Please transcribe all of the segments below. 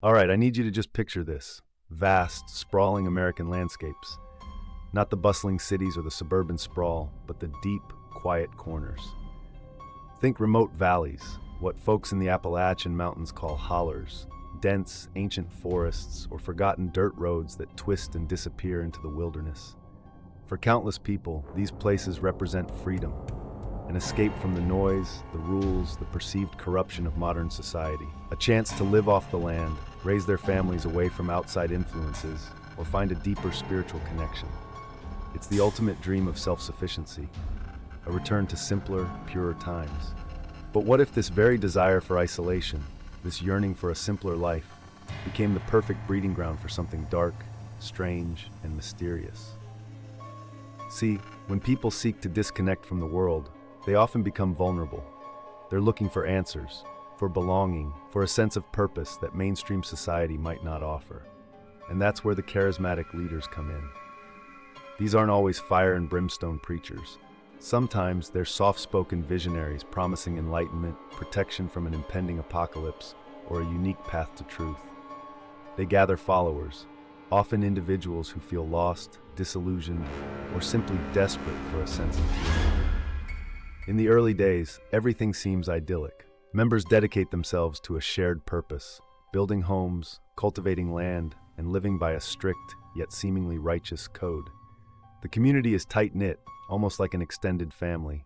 All right, I need you to just picture this. Vast, sprawling American landscapes. Not the bustling cities or the suburban sprawl, but the deep, quiet corners. Think remote valleys, what folks in the Appalachian mountains call hollers, dense, ancient forests, or forgotten dirt roads that twist and disappear into the wilderness. For countless people, these places represent freedom, an escape from the noise, the rules, the perceived corruption of modern society, a chance to live off the land, raise their families away from outside influences, or find a deeper spiritual connection. It's the ultimate dream of self-sufficiency, a return to simpler, purer times. But what if this very desire for isolation, this yearning for a simpler life, became the perfect breeding ground for something dark, strange, and mysterious? See, when people seek to disconnect from the world, they often become vulnerable. They're looking for answers, for belonging, for a sense of purpose that mainstream society might not offer. And that's where the charismatic leaders come in. These aren't always fire and brimstone preachers. Sometimes they're soft-spoken visionaries promising enlightenment, protection from an impending apocalypse, or a unique path to truth. They gather followers, often individuals who feel lost, disillusioned, or simply desperate for a sense of community. In the early days, everything seems idyllic. Members dedicate themselves to a shared purpose, building homes, cultivating land, and living by a strict, yet seemingly righteous code. The community is tight-knit, almost like an extended family.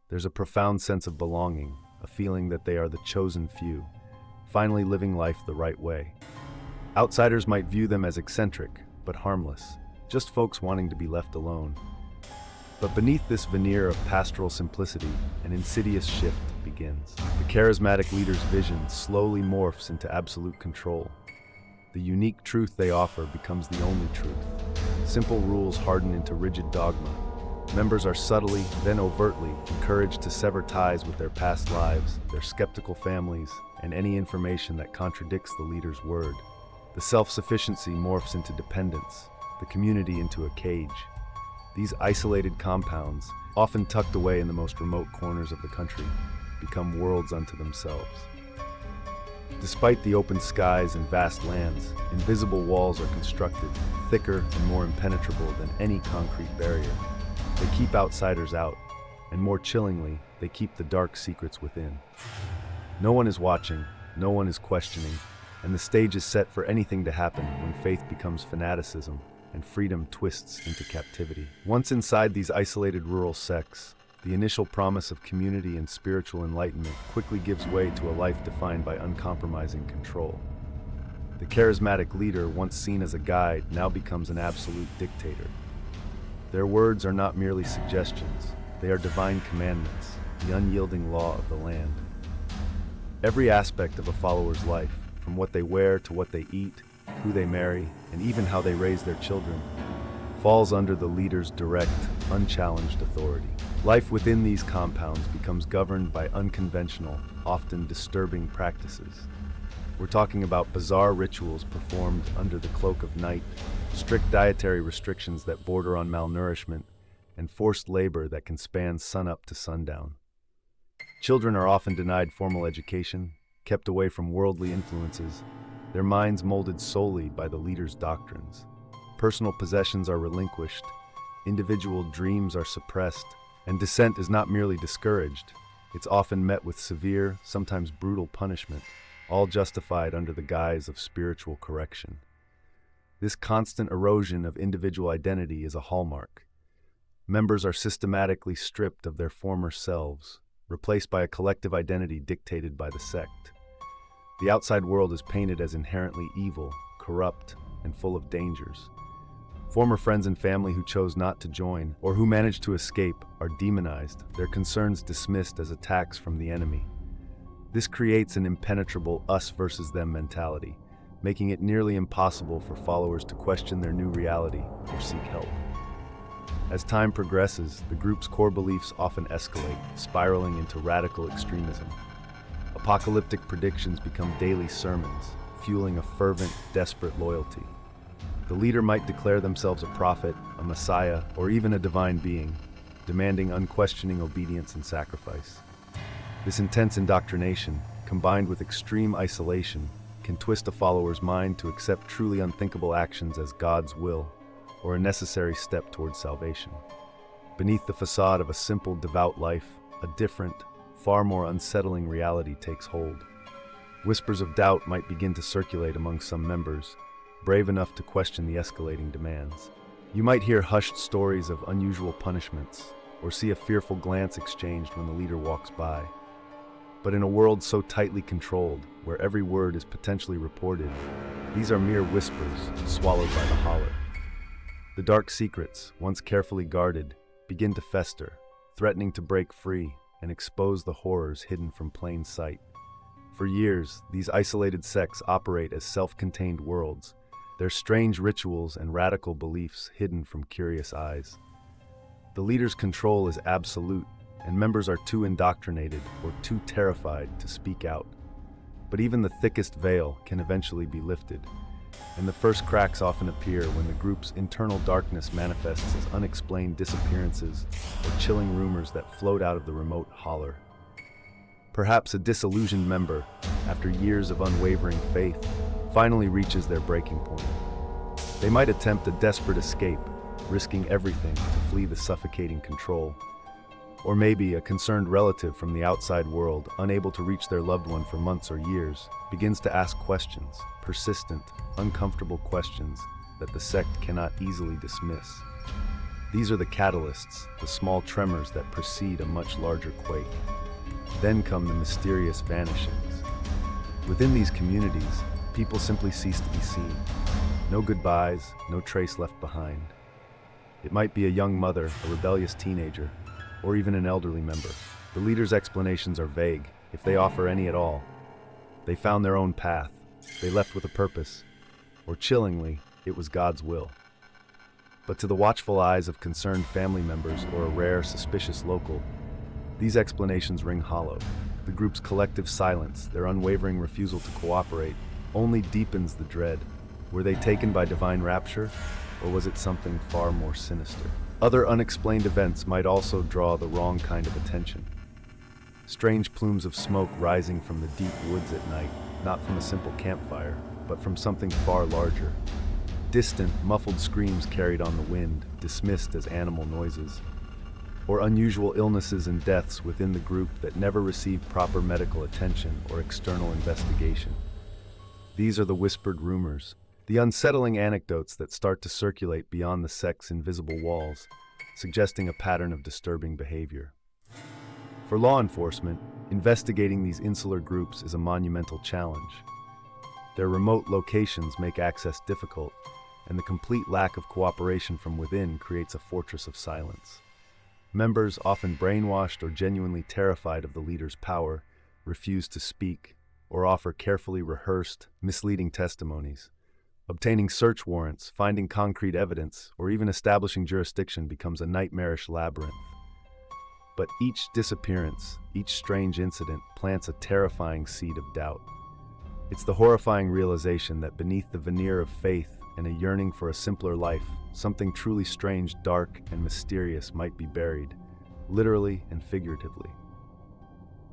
There's a profound sense of belonging, a feeling that they are the chosen few, finally living life the right way. Outsiders might view them as eccentric, but harmless, just folks wanting to be left alone. But beneath this veneer of pastoral simplicity, an insidious shift begins. The charismatic leader's vision slowly morphs into absolute control. The unique truth they offer becomes the only truth. Simple rules harden into rigid dogma. Members are subtly, then overtly, encouraged to sever ties with their past lives, their skeptical families, and any information that contradicts the leader's word. The self-sufficiency morphs into dependence, the community into a cage. These isolated compounds, often tucked away in the most remote corners of the country, become worlds unto themselves. Despite the open skies and vast lands, invisible walls are constructed, thicker and more impenetrable than any concrete barrier. They keep outsiders out, and more chillingly, they keep the dark secrets within. No one is watching, no one is questioning, and the stage is set for anything to happen when faith becomes fanaticism and freedom twists into captivity. Once inside these isolated rural sects, the initial promise of community and spiritual enlightenment quickly gives way to a life defined by uncompromising control. The charismatic leader, once seen as a guide, now becomes an absolute dictator. Their words are not merely suggestions, they are divine commandments, the unyielding law of the land. Every aspect of a follower's life, from what they wear to what they eat, who they marry, and even how they raise their children, falls under the leader's direct, unchallenged authority. Life within these compounds becomes governed by unconventional, often disturbing practices. We're talking about bizarre rituals performed under the cloak of night, strict dietary restrictions that border on malnourishment, and forced labor that can span sunup to sundown. Children are often denied formal education, kept away from worldly influences, their minds molded solely by the leader's doctrines. Personal possessions are relinquished, individual dreams are suppressed, and dissent is not merely discouraged, it's often met with severe, sometimes brutal punishment, all justified under the guise of spiritual correction. This constant erosion of individual identity is a hallmark. Members are systematically stripped of their former selves, replaced by a collective identity dictated by the sect. The outside world is painted as inherently evil, corrupt, and full of dangers. Former friends and family who chose not to join, or who managed to escape, are demonized, their concerns dismissed as attacks from the enemy. This creates an impenetrable us versus them mentality, making it nearly impossible for followers to question their new reality or seek help. As time progresses, the group's core beliefs often escalate, spiraling into radical extremism. Apocalyptic predictions become daily sermons, fueling a fervent, desperate loyalty. The leader might declare themselves a prophet, a messiah, or even a divine being, demanding unquestioning obedience and sacrifice. This intense indoctrination, combined with extreme isolation, can twist a follower's mind to accept truly unthinkable actions as God's will, or a necessary step towards salvation. Beneath the facade of a simple, devout life, a different, far more unsettling reality takes hold. Whispers of doubt might begin to circulate among some members, brave enough to question the escalating demands. You might hear hushed stories of unusual punishments, or see a fearful glance exchanged when the leader walks by. But in a world so tightly controlled, where every word is potentially reported, these are mere whispers swallowed by the holler. The dark secrets, once carefully guarded, begin to fester, threatening to break free and expose the horrors hidden from plain sight. For years, these isolated sects operate as self-contained worlds, their strange rituals and radical beliefs hidden from curious eyes. The leader's control is absolute, and members are too indoctrinated or too terrified to speak out. But even the thickest veil can eventually be lifted, and the first cracks often appear when the group's internal darkness manifests as unexplained disappearances or chilling rumors that float out of the remote holler. Perhaps a disillusioned member, after years of unwavering faith, finally reaches their breaking point. They might attempt a desperate escape, risking everything to flee the suffocating control. Or maybe a concerned relative from the outside world, unable to reach their loved one for months or years, begins to ask questions, persistent, uncomfortable questions that the sect cannot easily dismiss. These are the catalysts, the small tremors that precede a much larger quake. Then come the mysterious vanishings. Within these communities, people simply cease to be seen. No goodbyes, no trace left behind. It might be a young mother, a rebellious teenager, or even an elderly member. The leader's explanations are vague, if they offer any at all. They found their own path, they left with a purpose, or chillingly, it was God's will. But to the watchful eyes of concerned family members or a rare, suspicious local, these explanations ring hollow. The group's collective silence, their unwavering refusal to cooperate, only deepens the dread. Were they taken by divine rapture, or was it something far more sinister? Other unexplained events might also draw the wrong kind of attention. Strange plumes of smoke rising from the deep woods at night, not from a simple campfire, but from something far larger. Distant, muffled screams carried on the wind, dismissed as animal noises. Or unusual illnesses and deaths within the group that never received proper medical attention or external investigation. These are the whispered rumors, the unsettling anecdotes that start to circulate beyond the sect's invisible walls, suggesting a pattern of disturbing behavior. For law enforcement, investigating these insular groups is a monumental challenge. Their remote locations make access difficult, and the complete lack of cooperation from within creates a fortress of silence. Members, often brainwashed or genuinely terrified of the leader's power, refuse to speak or offer carefully rehearsed, misleading testimonies. Obtaining search warrants, finding concrete evidence, or even establishing jurisdiction becomes a nightmarish labyrinth. But each disappearance, each strange incident plants a terrifying seed of doubt. It's the horrifying realization that beneath the veneer of faith and a yearning for a simpler life, something truly strange, dark, and mysterious might be buried, literally and figuratively.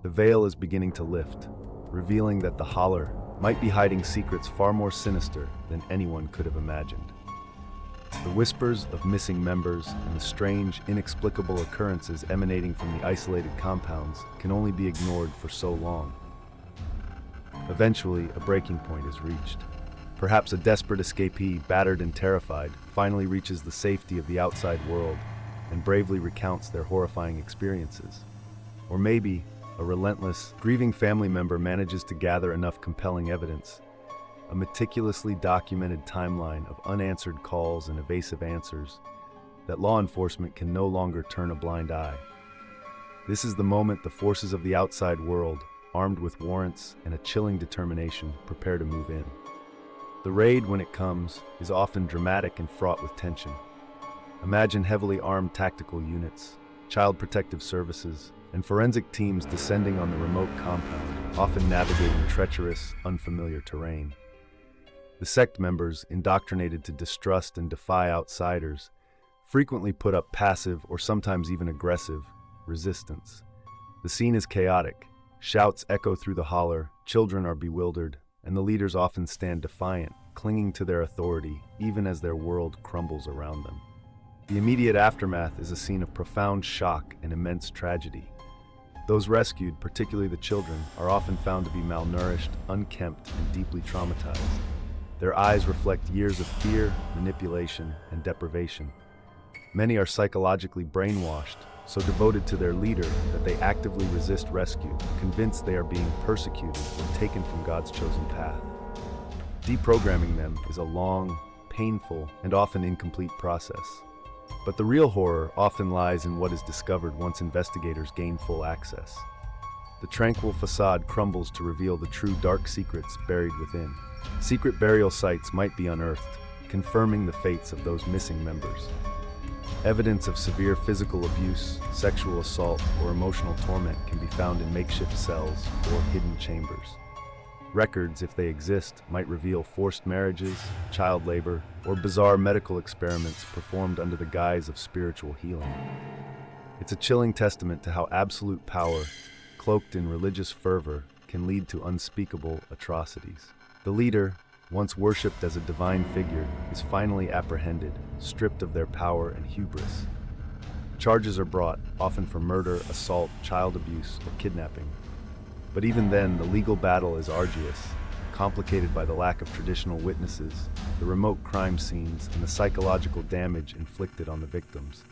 The veil is beginning to lift, revealing that the holler might be hiding secrets far more sinister than anyone could have imagined. The whispers of missing members and the strange, inexplicable occurrences emanating from the isolated compounds can only be ignored for so long. Eventually, a breaking point is reached. Perhaps a desperate escapee, battered and terrified, finally reaches the safety of the outside world and bravely recounts their horrifying experiences. Or maybe a relentless, grieving family member manages to gather enough compelling evidence, a meticulously documented timeline of unanswered calls and evasive answers, that law enforcement can no longer turn a blind eye. This is the moment the forces of the outside world, armed with warrants and a chilling determination, prepare to move in. The raid, when it comes, is often dramatic and fraught with tension. Imagine heavily armed tactical units, child protective services, and forensic teams descending on the remote compound, often navigating treacherous, unfamiliar terrain. The sect members, indoctrinated to distrust and defy outsiders, frequently put up passive or sometimes even aggressive resistance. The scene is chaotic. Shouts echo through the holler, children are bewildered, and the leaders often stand defiant, clinging to their authority even as their world crumbles around them. The immediate aftermath is a scene of profound shock and immense tragedy. Those rescued, particularly the children, are often found to be malnourished, unkempt, and deeply traumatized. Their eyes reflect years of fear, manipulation, and deprivation. Many are psychologically brainwashed, so devoted to their leader that they actively resist rescue, convinced they are being persecuted or taken from God's chosen path. Deprogramming them is a long, painful, and often incomplete process. But the real horror often lies in what is discovered once investigators gain full access. The tranquil facade crumbles to reveal the true dark secrets buried within. Secret burial sites might be unearthed, confirming the fates of those missing members. Evidence of severe physical abuse, sexual assault, or emotional torment can be found in makeshift cells or hidden chambers. Records, if they exist, might reveal forced marriages, child labor, or bizarre medical experiments performed under the guise of spiritual healing. It's a chilling testament to how absolute power, cloaked in religious fervor, can lead to unspeakable atrocities. The leader, once worshipped as a divine figure, is finally apprehended, stripped of their power and hubris. Charges are brought, often for murder, assault, child abuse, or kidnapping. But even then, the legal battle is arduous, complicated by the lack of traditional witnesses, the remote crime scenes, and the psychological damage inflicted on the victims.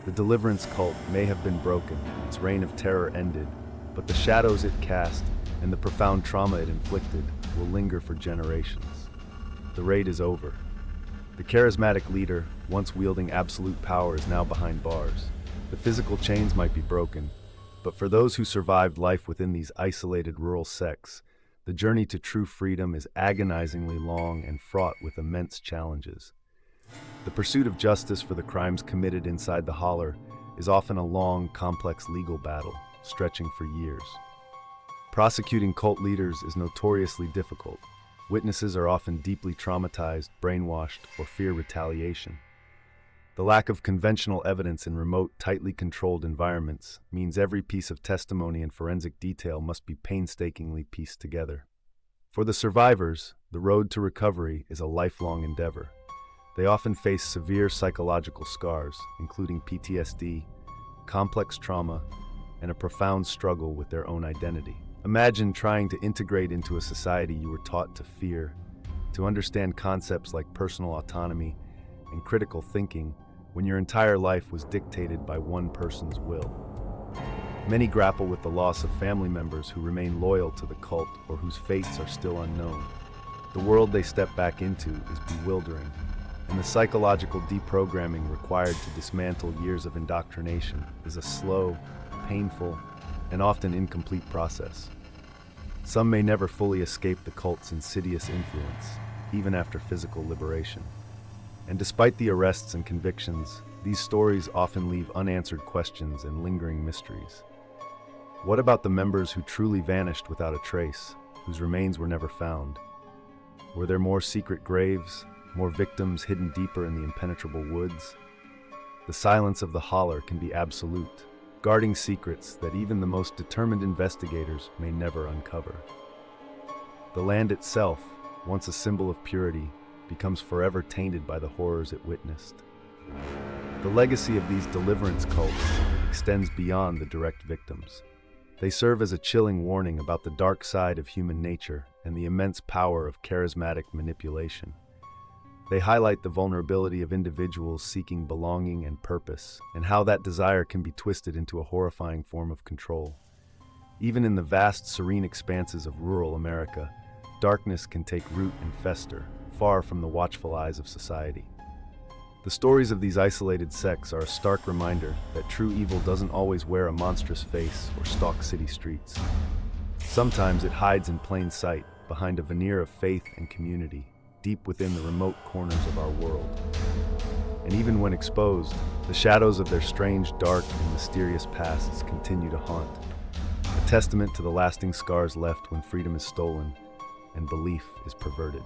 The deliverance cult may have been broken, its reign of terror ended, but the shadows it cast and the profound trauma it inflicted will linger for generations. The raid is over. The charismatic leader, once wielding absolute power, is now behind bars. The physical chains might be broken, but for those who survived life within these isolated rural sects, the journey to true freedom is agonizingly long and fraught with immense challenges. The pursuit of justice for the crimes committed inside the Holler is often a long, complex legal battle, stretching for years. Prosecuting cult leaders is notoriously difficult. Witnesses are often deeply traumatized, brainwashed, or fear retaliation. The lack of conventional evidence in remote, tightly controlled environments means every piece of testimony and forensic detail must be painstakingly pieced together. For the survivors, the road to recovery is a lifelong endeavor. They often face severe psychological scars, including PTSD, complex trauma, and a profound struggle with their own identity. Imagine trying to integrate into a society you were taught to fear, to understand concepts like personal autonomy and critical thinking when your entire life was dictated by one person's will. Many grapple with the loss of family members who remain loyal to the cult or whose fates are still unknown. The world they step back into is bewildering, and the psychological deprogramming required to dismantle years of indoctrination is a slow, painful, and often incomplete process. Some may never fully escape the cult's insidious influence, even after physical liberation. And despite the arrests and convictions, these stories often leave unanswered questions and lingering mysteries. What about the members who truly vanished without a trace, whose remains were never found? Were there more secret graves, more victims hidden deeper in the impenetrable woods? The silence of the Holler can be absolute, guarding secrets that even the most determined investigators may never uncover. The land itself, once a symbol of purity, becomes forever tainted by the horrors it witnessed. The legacy of these deliverance cults extends beyond the direct victims. They serve as a chilling warning about the dark side of human nature and the immense power of charismatic manipulation. They highlight the vulnerability of individuals seeking belonging and purpose, and how that desire can be twisted into a horrifying form of control. Even in the vast, serene expanses of rural America, darkness can take root and fester, far from the watchful eyes of society. The stories of these isolated sects are a stark reminder that true evil doesn't always wear a monstrous face or stalk city streets. Sometimes it hides in plain sight, behind a veneer of faith and community, deep within the remote corners of our world. And even when exposed, the shadows of their strange, dark, and mysterious pasts continue to haunt, a testament to the lasting scars left when freedom is stolen and belief is perverted.